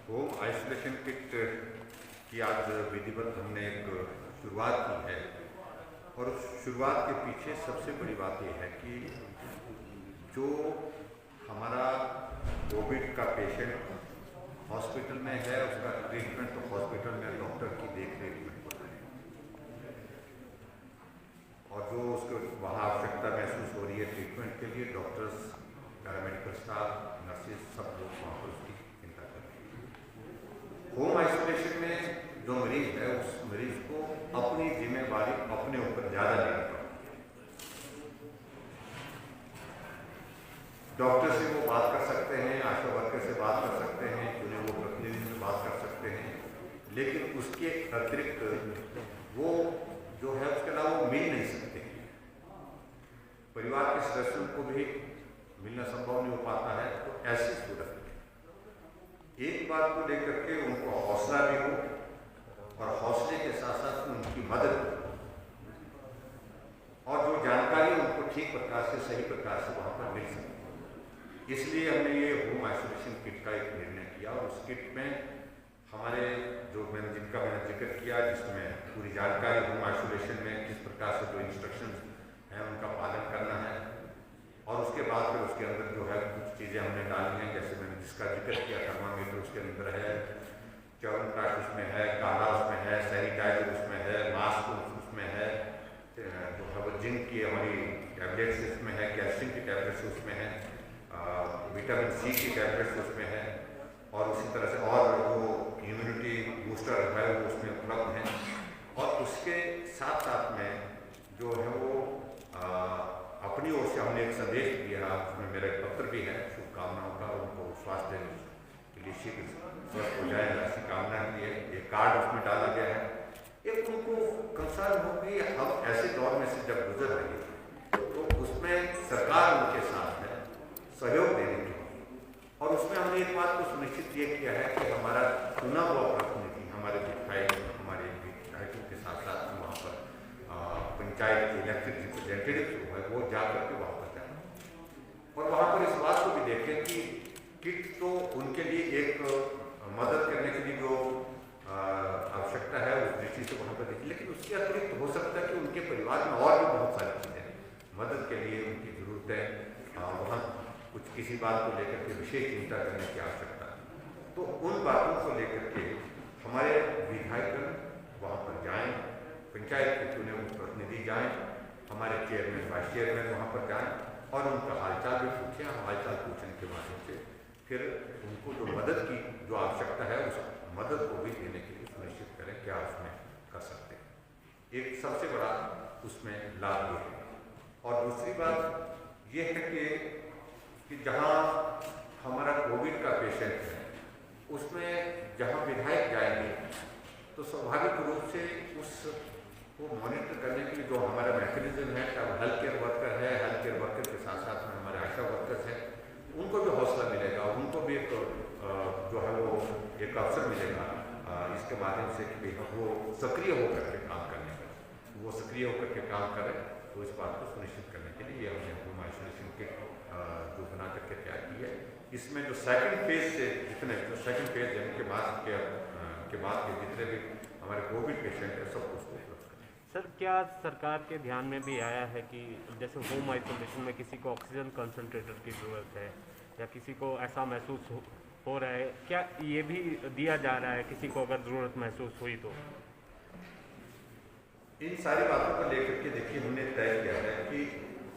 Home isolation kit की आज विधिवत हमने एक शुरुआत की है और उस शुरुआत के पीछे सबसे बड़ी बात यह है कि जो हमारा कोविड का पेशेंट हॉस्पिटल में है उसका ट्रीटमेंट तो हॉस्पिटल में डॉक्टर की देखरेख में होता है और जो उसको वहाँ आवश्यकता महसूस हो रही है ट्रीटमेंट के लिए डॉक्टर्स, पैरामेडिकल स्टाफ, नर्सेज सब लोग वहाँ पर उसकी चिंता कर रहे हैं। होम आइसोलेशन में जो मरीज है उस मरीज को अपनी जिम्मेवारी अपने ऊपर ज़्यादा लेनी पड़ती है। डॉक्टर से वो बात कर सकते हैं, आशा वर्कर से बात कर सकते हैं, चुने वो प्रतिनिधि से बात कर सकते हैं, लेकिन उसके अतिरिक्त वो जो है उसके अलावा वो मिल नहीं सकते। परिवार के सदस्यों को भी मिलना संभव नहीं हो पाता है। तो ऐसी सूरत में एक बात को लेकर के उनको हौसला भी हो और हौसले के साथ साथ उनकी मदद और जो जानकारी उनको ठीक प्रकार से सही प्रकार से वहाँ पर मिल सके, इसलिए हमने ये होम आइसोलेशन किट का एक निर्णय किया। और उस किट में हमारे जिनका मैंने जिक्र किया, जिसमें पूरी जानकारी होम आइसोलेशन में किस प्रकार से जो इंस्ट्रक्शंस हैं उनका पालन करना है और उसके बाद फिर उसके अंदर जो है कुछ चीज़ें हमने डाली हैं, जैसे मैंने जिसका जिक्र किया, थर्मामीटर उसके अंदर है, च्यवनप्राश उसमें है, काढ़ा उसमें है, सैनिटाइजर उसमें है, मास्क उसमें है, जो है वो जिंक की हमारी टैबलेट्स उसमें है, कैल्शियम की टैबलेट्स उसमें है, विटामिन सी की टैबलेट्स उसमें है और उसी तरह से और वो इम्यूनिटी बूस्टर है वो उसमें उपलब्ध हैं। और उसके साथ साथ में जो है वो अपनी ओर से हमने एक संदेश दिया, उसमें मेरा एक पत्र भी है शुभकामनाओं का, उनको स्वास्थ्य के लिए शीघ्र स्वस्थ हो जाए ऐसी कामना की है। एक कार्ड उसमें डाला गया है, एक उनको कंसर्न हो कि हम ऐसे दौर में से जब गुजर रहे हैं तो उसमें सरकार उनके साथ है, सहयोग देने के लिए। और उसमें हमने एक बात को सुनिश्चित ये किया है कि हमारा चुना हुआ प्रतिनिधि, हमारे विधायकों के साथ साथ वहाँ पर पंचायत इलेक्टेड रिप्रेजेंटेटिव जो है वो जाकर के वहाँ पर जाए और वहाँ पर इस बात को भी देखें कि किट तो उनके लिए एक मदद करने के लिए जो आवश्यकता है उस दृष्टि से वहाँ पर देखिए, लेकिन उसके अतिरिक्त हो सकता है कि उनके परिवार में और भी बहुत सारी चीज़ें मदद के लिए उनकी ज़रूरत है, वहाँ कुछ किसी बात को लेकर के विशेष चिंता करने की आवश्यकता है। तो उन बातों को लेकर के हमारे विधायकगण वहाँ पर जाएँ, पंचायत के चुने हुए प्रतिनिधि जाएँ, हमारे चेयरमैन वाइस चेयरमैन वहाँ पर जाएँ और उनका हालचाल भी पूछें। हालचाल पूछने के माध्यम से फिर उनको जो मदद की जो आवश्यकता है उस मदद को भी देने के लिए सुनिश्चित करें क्या उसमें कर सकते हैं। एक सबसे बड़ा उसमें लाभ ये है। और दूसरी बात ये है कि जहाँ हमारा कोविड का पेशेंट है उसमें जहाँ विधायक जाएंगे तो स्वाभाविक रूप से उसको मॉनिटर करने के लिए जो हमारा मैकेनिज्म है, चाहे हेल्थ केयर वर्कर है, हेल्थ केयर वर्कर के साथ साथ में हमारे आशा वर्कर्स हैं, उनको भी हौसला मिलेगा, उनको भी एक जो है वो एक अवसर मिलेगा इसके माध्यम से कि वो सक्रिय होकर के काम करने का, वो सक्रिय होकर के काम करें। तो इस बात को सुनिश्चित करने के लिए ये हमने होम आइसोलेशन किट जो बना करके तैयार की है। इसमें जो सेकंड फेज से जितने जो सेकंड फेज यानी कि मास्क के बाद के जितने भी हमारे कोविड पेशेंट है सब उसको उपलब्ध करें। सर, क्या सरकार के ध्यान में भी आया है कि जैसे होम आइसोलेशन में किसी को ऑक्सीजन कंसंट्रेटर की ज़रूरत है या किसी को ऐसा महसूस हो रहा है, क्या ये भी दिया जा रहा है किसी को अगर ज़रूरत महसूस हुई तो? इन सारी बातों को लेकर के देखिए हमने तय किया है कि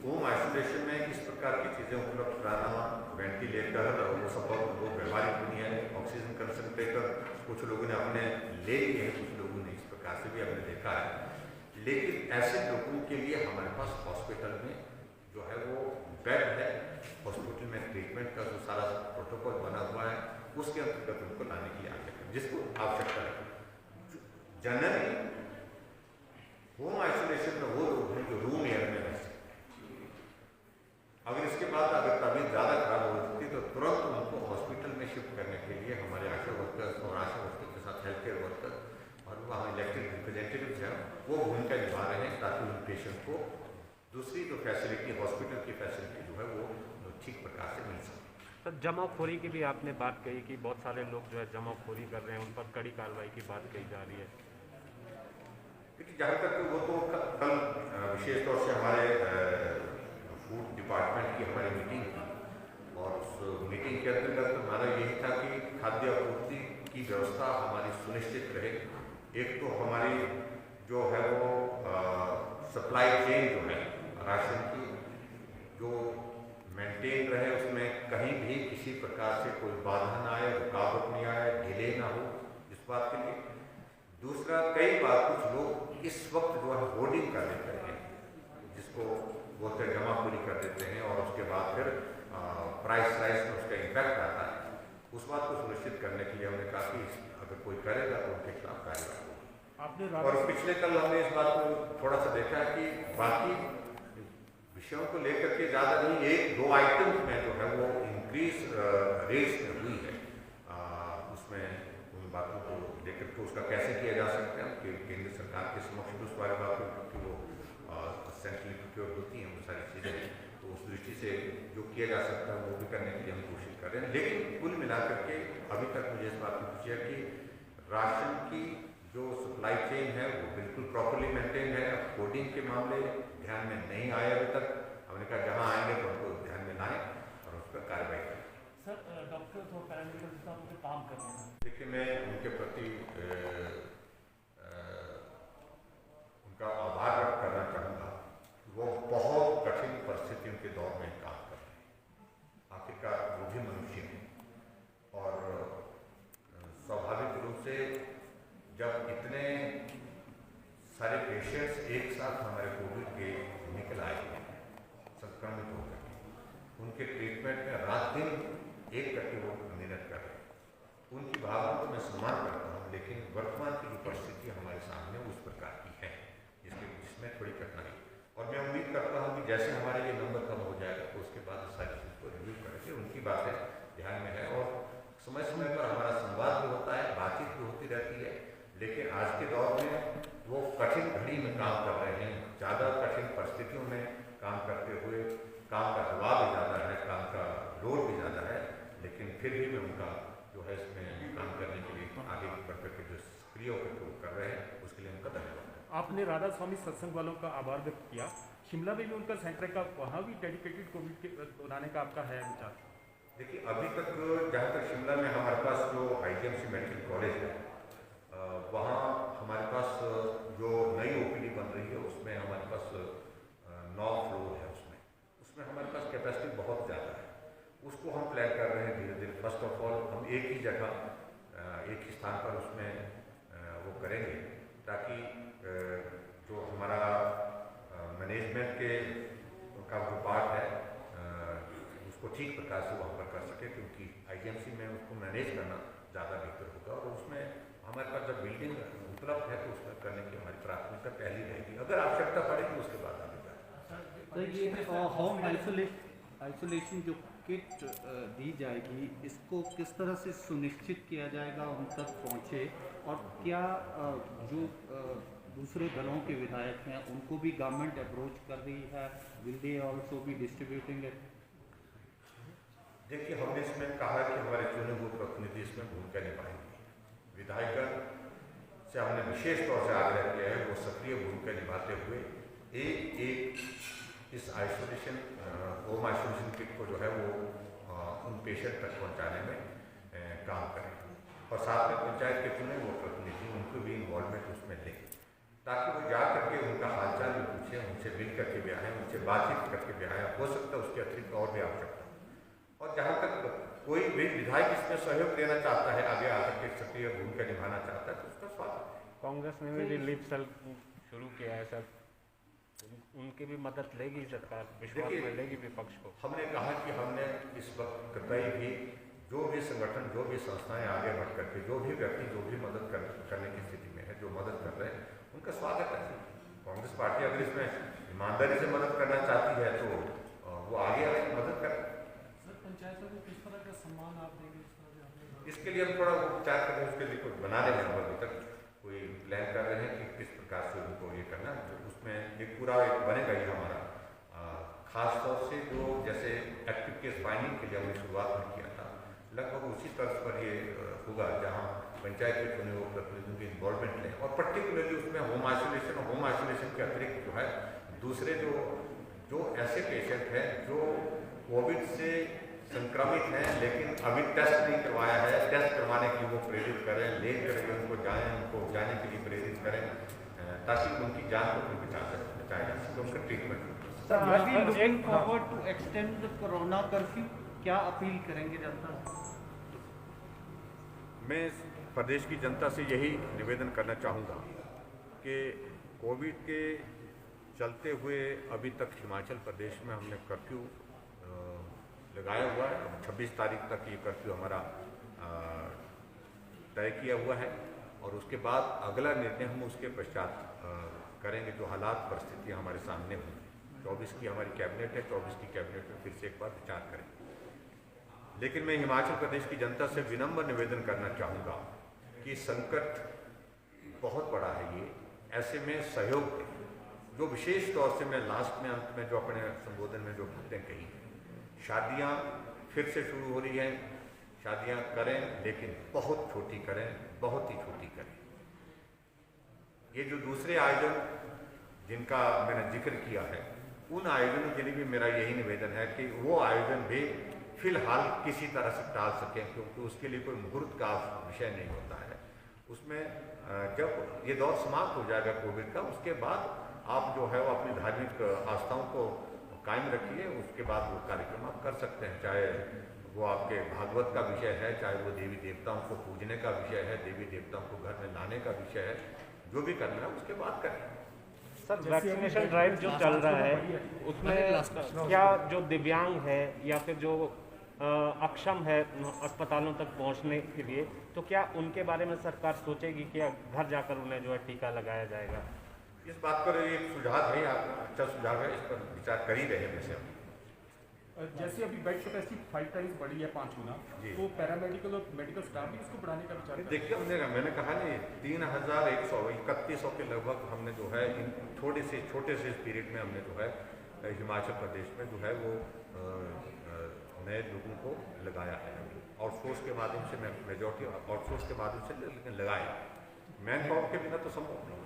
होम आइसोलेशन में इस प्रकार की चीज़ें उपलब्ध कराना, वेंटिलेटर और वो सब वो व्यवहारिक नहीं है। ऑक्सीजन कंसंट्रेटर कुछ लोगों ने अपने ले लिए हैं, कुछ लोगों ने इस प्रकार से भी हमने देखा है, लेकिन ऐसे लोगों के लिए हमारे पास हॉस्पिटल में जो है वो बेड है, हॉस्पिटल में ट्रीटमेंट का जो सारा प्रोटोकॉल बना हुआ है उसके अंतर्गत उनको लाने की आवश्यकता जिसको आवश्यकता है। जनरली होम आइसोलेशन में वो लोग हैं जो रूम एयर में रह सकते हैं। अगर इसके बाद अगर तबीयत ज़्यादा खराब हो सकती है तो तुरंत उनको हॉस्पिटल में शिफ्ट करने के लिए हमारे आशा वर्कर्स और आशा वर्कर्स के साथ हेल्थ केयर वर्कर्स और वहाँ इलेक्टेड रिप्रेजेंटेटिव्स हैं वो भूमिका निभा रहे हैं ताकि उन पेशेंट को दूसरी जो फैसिलिटी हॉस्पिटल की फैसिलिटी जो है वो ठीक प्रकार से मिल सके। सर जमाखोरी की भी आपने बात कही कि बहुत सारे लोग जो है जमाखोरी कर रहे हैं, उन पर कड़ी कार्रवाई की बात कही जा रही है। देखिए, जहाँ तक वो तो कल विशेष तौर से हमारे फूड डिपार्टमेंट की हमारी मीटिंग थी और उस मीटिंग के अंतर्गत हमारा यही था कि खाद्य आपूर्ति की व्यवस्था हमारी सुनिश्चित रहे। एक तो हमारी जो है वो सप्लाई चेन जो है राशन की जो मेंटेन रहे, उसमें कहीं भी किसी प्रकार से कोई बाधा ना आए, रुकावट नहीं आए, डिले ना हो, इस बात के लिए। दूसरा, कई बार कुछ लोग इस वक्त जो है होर्डिंग कर देते हैं, जिसको बोलते हैं जमाखोरी कर देते हैं और उसके बाद फिर प्राइस राइस में उसका इम्पैक्ट आता है। उस बात को सुनिश्चित करने के लिए हमने कहा कि अगर कोई करेगा तो उनके खिलाफ कार्रवाई होगी। और पिछले कल हमने इस बात को थोड़ा सा देखा है कि बाकी विषयों को लेकर के ज़्यादा नहीं, एक दो आइटम में जो है वो इंक्रीज रेट्स में हुई है। उसमें उन बातों को लेकर के उसका कैसे किया जा सकता है कि केंद्र सरकार के समक्ष उस बारे बातों की वो सेंट्रली प्रोक्योर होती हैं वो सारी चीज़ें, तो उस दृष्टि से जो किया जा सकता है वो भी करने के लिए हम कोशिश कर रहे हैं। लेकिन कुल मिलाकर के अभी तक मुझे इस बात की खुशी है कि राशन की जो सप्लाई चेन है वो बिल्कुल प्रॉपरली मेंटेन है। कोडिंग के मामले ध्यान में नहीं आए अभी तक, हमने कहा जहाँ आएंगे तो उनको ध्यान में लाएं और उस पर कार्रवाई करें। सर डॉक्टर्स और पैरामेडिकल स्टाफ उनके काम कर रहे हैं। देखिए, मैं उनके प्रति उनका आभार व्यक्त करना चाहूँगा। वो बहुत कठिन परिस्थितियों के दौर में काम कर रहे हैं। आखिरकार वो भी मनुष्य हैं और स्वाभाविक रूप से जब इतने सारे पेशेंट्स एक साथ हमारे कोविड के निकल आए संक्रमित होकर, उनके ट्रीटमेंट में रात दिन एक करके वो मेहनत कर रहे हैं। उनकी भावना को मैं सम्मान करता हूँ, लेकिन वर्तमान की जो परिस्थिति हमारे सामने उस प्रकार की है जिसमें थोड़ी कठिनाई। और मैं उम्मीद करता हूँ कि जैसे हमारे ये नंबर कम हो जाएगा तो उसके बाद सारी चीज़ को रिव्यू करके उनकी बातें ध्यान में है और समय समय पर हमारा संवाद भी होता है, बातचीत भी होती रहती है। लेकिन आज के दौर में वो कठिन घड़ी में काम कर रहे हैं, ज़्यादा कठिन परिस्थितियों में काम करते हुए, काम का दबाव भी ज़्यादा है, काम का लोड भी ज़्यादा है, लेकिन फिर भी मैं उनका जो है इसमें काम करने के लिए आगे बढ़ करके जो सक्रिय होकर कर रहे हैं उसके लिए उनका धन्यवाद। आपने राधा स्वामी सत्संग वालों का आभार व्यक्त किया। शिमला में भी उनका सेंटर का वहाँ भी डेडिकेटेड कोविड के बनाने का आपका है विचार? देखिए, अभी तक जहाँ तक शिमला में हमारे पास जो IGMC मेडिकल कॉलेज है वहाँ हमारे पास जो नई OPD बन रही है उसमें हमारे पास 9 फ्लोर है। उसमें हमारे पास कैपेसिटी बहुत ज़्यादा है। उसको हम प्लान कर रहे हैं धीरे धीरे। फर्स्ट ऑफ ऑल हम एक ही जगह एक ही स्थान पर उसमें वो करेंगे ताकि जो हमारा मैनेजमेंट के का जो पार्ट है उसको ठीक प्रकार से वहाँ पर कर सके, क्योंकि IGMC में उसको मैनेज करना ज़्यादा बेहतर होगा। और उसमें हमारे पास जब बिल्डिंग उपलब्ध है तो उसमें करने की हमारी प्राथमिकता पहली रहेगी। अगर आवश्यकता पड़ेगी उसके बाद आगे जाए। तो ये होम आइसोलेशन जो किट दी जाएगी, इसको किस तरह से सुनिश्चित किया जाएगा उन तक पहुँचे, और क्या जो दूसरे दलों के विधायक हैं उनको भी गवर्नमेंट अप्रोच कर रही है? Will they also be distributing it? देखिए, हमने इसमें कहा कि हमारे चुने हुए प्रतिनिधि इसमें भूमिका निभाएंगे। विधायकगण से हमने विशेष तौर से आग्रह किया है वो सक्रिय भूमिका निभाते हुए एक इस आइसोलेशन होम आइसोलेशन किट को जो है वो उन पेशेंट तक पहुंचाने में काम करें और साथ में पंचायत के चुने वो प्रतिनिधि उनको भी इन्वॉल्वमेंट उसमें लें, ताकि वो जा करके उनका हालचाल भी पूछें, उनसे मिल करके भी आएँ, उनसे बातचीत करके भी आएँ। हो सकता है उसके अतिरिक्त और भी आवश्यकता। और जहाँ तक कोई भी विधायक इसमें सहयोग देना चाहता है, आगे आकर के सक्रिय भूमिका निभाना चाहता है तो उसका स्वागत है। कांग्रेस ने भी लिप सेल शुरू किया है सर, उनकी भी मदद लेगी सरकार, विश्वास में लेगी विपक्ष को? हमने कहा कि हमने इस वक्त कतई भी जो भी संगठन, जो भी संस्थाएं आगे बढ़ करके, जो भी व्यक्ति जो भी मदद करने की स्थिति में है, जो मदद कर रहे हैं उनका स्वागत है। कांग्रेस पार्टी अगर इसमें ईमानदारी से मदद करना चाहती है तो वो आगे आए, मदद करें। पंचायतों को किस तरह का सम्मान आप देंगे? इसके लिए हम थोड़ा विचार कर रहे हैं, उसके लिए कुछ बना रहे हैं। अभी तक कोई प्लान कर रहे हैं कि किस प्रकार से उनको ये करना, तो उसमें एक पूरा एक बनेगा ये हमारा खासतौर से जो जैसे एक्टिव केस फाइंडिंग के लिए हमने शुरुआत में किया था, लगभग उसी तर्ज पर ये होगा जहाँ पंचायत के चुने हुए प्रतिनिधियों की इन्वॉल्वमेंट लें, और पर्टिकुलरली उसमें होम आइसोलेशन के अतिरिक्त जो है दूसरे जो ऐसे पेशेंट हैं जो कोविड से संक्रमित हैं लेकिन अभी टेस्ट नहीं करवाया है, टेस्ट करवाने के लिए वो प्रेरित करें, ले करके उनको जाने के लिए प्रेरित करें, ताकि उनकी जान को भी बचाया जा सके, उनका treatment. Looking forward to extend the corona curfew, क्या अपील करेंगे जनता से? मैं प्रदेश की जनता से यही निवेदन करना चाहूँगा कि कोविड के चलते हुए अभी तक हिमाचल प्रदेश में हमने कर्फ्यू लगाया हुआ है। 26 तारीख तक ये कर्फ्यू हमारा तय किया हुआ है, और उसके बाद अगला निर्णय हम उसके पश्चात करेंगे जो हालात परिस्थितियाँ हमारे सामने होंगी। 24 की हमारी कैबिनेट है, 24 की कैबिनेट में फिर से एक बार विचार करेंगे। लेकिन मैं हिमाचल प्रदेश की जनता से विनम्र निवेदन करना चाहूँगा कि संकट बहुत बड़ा है ये, ऐसे में सहयोग दें। जो विशेष तौर से मैं लास्ट में अंत में जो अपने संबोधन में जो बातें कही, शादियाँ फिर से शुरू हो रही हैं, शादियाँ करें लेकिन बहुत छोटी करें, बहुत ही छोटी करें। ये जो दूसरे आयोजन जिनका मैंने जिक्र किया है, उन आयोजनों के लिए भी मेरा यही निवेदन है कि वो आयोजन भी फिलहाल किसी तरह से टाल सकें, क्योंकि उसके लिए कोई मुहूर्त का विषय नहीं होता है। उसमें जब ये दौर समाप्त हो जाएगा कोविड का, उसके बाद आप जो है वो अपनी धार्मिक आस्थाओं को कायम रखिए, उसके बाद वो कार्यक्रम आप कर सकते हैं, चाहे वो आपके भागवत का विषय है, चाहे वो देवी देवताओं को पूजने का विषय है, देवी देवताओं को घर में लाने का विषय है, जो भी करना है उसके बाद करें। सर, वैक्सीनेशन ड्राइव जो चल रहा है उसमें क्या जो दिव्यांग है या फिर जो अक्षम है अस्पतालों तक पहुंचने के लिए, तो क्या उनके बारे में सरकार सोचेगी कि घर जाकर उन्हें जो है टीका लगाया जाएगा? इस बात पर एक सुझाव है, अच्छा सुझाव है, इस पर विचार कर ही रहे हैं वैसे हम। जैसे अभी बेड कैपेसिटी 5 टाइम्स बढ़ी है, 5 गुना, तो पैरामेडिकल और मेडिकल स्टाफ भी इसको बढ़ाने का विचार देखिए, मैंने कहा नहीं, 3100 के लगभग हमने जो है इन छोटे से पीरियड में हमने जो है हिमाचल प्रदेश में जो है वो नए लोगों को लगाया है। आउटसोर्स के माध्यम से, मेजॉरिटी आउटसोर्स के माध्यम से, लेकिन लगाया। मैन पावर के बिना तो संभव नहीं।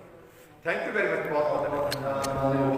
थैंक यू वेरी मच, बहुत बहुत धन्यवाद।